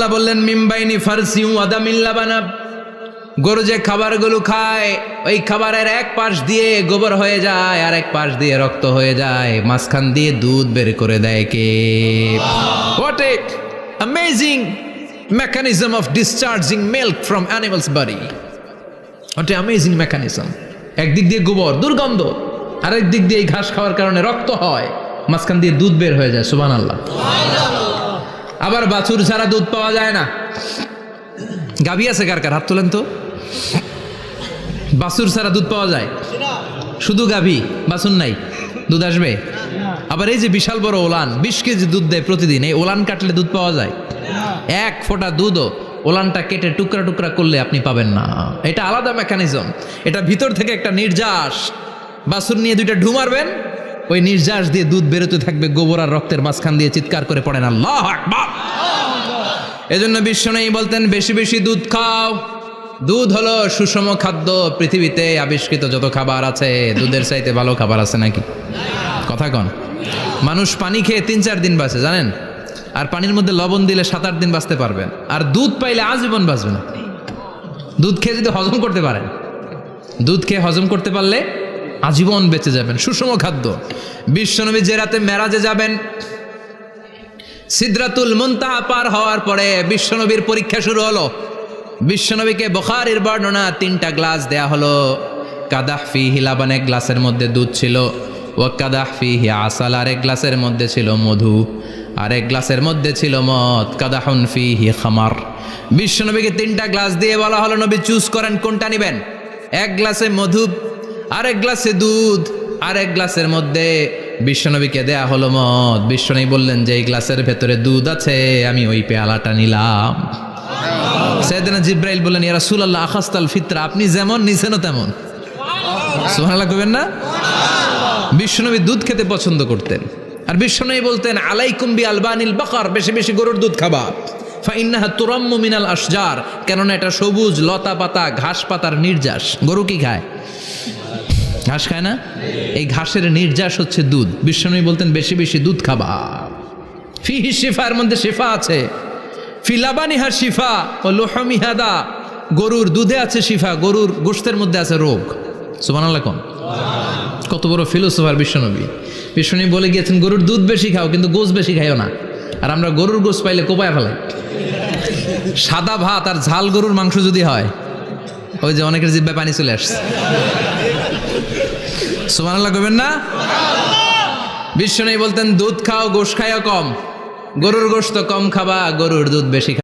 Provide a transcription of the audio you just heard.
আল্লাহ বললেন মিমবাইনি ফারসি ওয়াদামিল লাবানা, গরু যে খাবারগুলো খায় ওই খাবারের এক পাশ দিয়ে গোবর হয়ে যায় আর এক পাশ দিয়ে রক্ত হয়ে যায়, মাঝখান দিয়ে দুধ বের করে দেয় কে? What a amazing mechanism of discharging milk from animals body. What a amazing mechanism. একদিক দিয়ে গোবর দুর্গন্ধ, আরেক দিক দিয়ে এই ঘাস খাওয়ার কারণে রক্ত হয়, মাঝখান দিয়ে দুধ বের হয়ে যায়। সুবহানাল্লাহ। আবার বাছুর ছাড়া দুধ পাওয়া যায় না। গাভী আছে কার কার? হাত তোলেন তো। বাছুর ছাড়া দুধ পাওয়া যায়? শুধু গাভী, বাছুর নাই, দুধ আসবে? আবার এই যে বিশাল বড় ওলান 20 কেজি দুধ দেয় প্রতিদিন, এই ওলান কাটলে দুধ পাওয়া যায়? এক ফোঁটা দুধও ওলানটা কেটে টুকরা টুকরা করলে আপনি পাবেন না। এটা আলাদা মেকানিজম। এটা ভিতর থেকে একটা নির্যাস। বাছুর নিয়ে দুইটা ঢু মারবেন, ওই নির্যাস দিয়ে দুধ বেরোতে থাকবে, গোবর আর রক্তের মাঝখান দিয়ে চিৎকার করে পড়েন আল্লাহু আকবার। এজন্য বিশ্বনবী বলতেন বেশি বেশি দুধ খাও। দুধ হলো সুষম খাদ্য। পৃথিবীতে আবিষ্কৃত যত খাবার আছে দুধের চাইতে ভালো খাবার আছে নাকি? কথা কন। মানুষ পানি খেয়ে 3-4 দিন বাঁচে জানেন, আর পানির মধ্যে লবণ দিলে 7-8 দিন বাঁচতে পারবেন। আর দুধ পাইলে আজীবন বাঁচবেন। দুধ খেয়ে যদি হজম করতে পারেন, দুধ খেয়ে হজম করতে পারলে আজীবন বেঁচে যাবেন। সুষম খাদ্য। বিশ্বনবী যে রাতে মেরাজে যাবেন, সিদরাতুল মুনতাহা পার হওয়ার পরে বিশ্বনবীর পরীক্ষা শুরু হলো। বিশ্বনবীকে বুখারীর বর্ণনা 3টা গ্লাস দেয়া হলো। কাদাহ ফিহি লাবান, এক গ্লাসের মধ্যে দুধ ছিল। ওয়া কাদাহ ফিহি আসাল, আর এক গ্লাসের মধ্যে ছিল মধু, আর এক গ্লাসের মধ্যে ছিল মদ। কাদাহুন ফিহি খামার। বিশ্বনবীকে 3টা গ্লাস দিয়ে বলা হলো নবী চুজ করেন কোনটা নেবেন। এক গ্লাসে মধু, আরেক গ্লাসে দুধ, আরেক গ্লাসের মধ্যে বিশ্বনবীকে দেয়া হলো মদ। বিশ্বনবী বললেন যে এই গ্লাসের ভেতরে দুধ আছে, আমি ওই পেয়ালাটা নিলাম। সাইয়েদনা জিব্রাইল বললেন ইয়া রাসূলুল্লাহ আখাস্তাল ফিতরা, আপনি যেমন নিছেনও তেমন। সুবহানাল্লাহ কইবেন না? বিশ্বনবী দুধ খেতে পছন্দ করতেন। আর বিশ্বনবী বলতেন আলাইকুম বি আলবানিল বাকার, বেশি বেশি গরুর দুধ খাবা। ফাইন্নাহা তুরাম্মু মিনাল আশজার, কেননা এটা সবুজ লতা পাতা ঘাস পাতার নির্যাস। গরু কি খায়? ঘাস খায় না? এই ঘাসের নির্যাস হচ্ছে দুধ। বিশ্বনবী বলতেন বেশি বেশি দুধ খাবা। ফিহি শিফা, এর মধ্যে শিফা আছে। ফি লাবানিহা শিফা ও লুহমিহা দা, গরুর দুধে আছে শিফা, গরুর গোশতের মধ্যে আছে রোগ। সুবহানাল্লাহ কোন। কত বড় ফিলোসোফার বিশ্বনবী। বিশ্বনবী বলে গিয়েছেন গরুর দুধ বেশি খাও, কিন্তু গোশ বেশি খাইও না। আর আমরা গরুর গোশ পাইলে কোপায় ফেলাই। সাদা ভাত আর ঝাল গরুর মাংস যদি হয়, ওই যে অনেকের জিহ্বায় পানি চলে আসছে। সুবহানাল্লাহ কইবেন না? বিশ্বনবী বলতেন দুধ খাও, গোশ খাইও কম। গরুর গোশত কম খাবা, গরুর দুধ বেশি খাবা।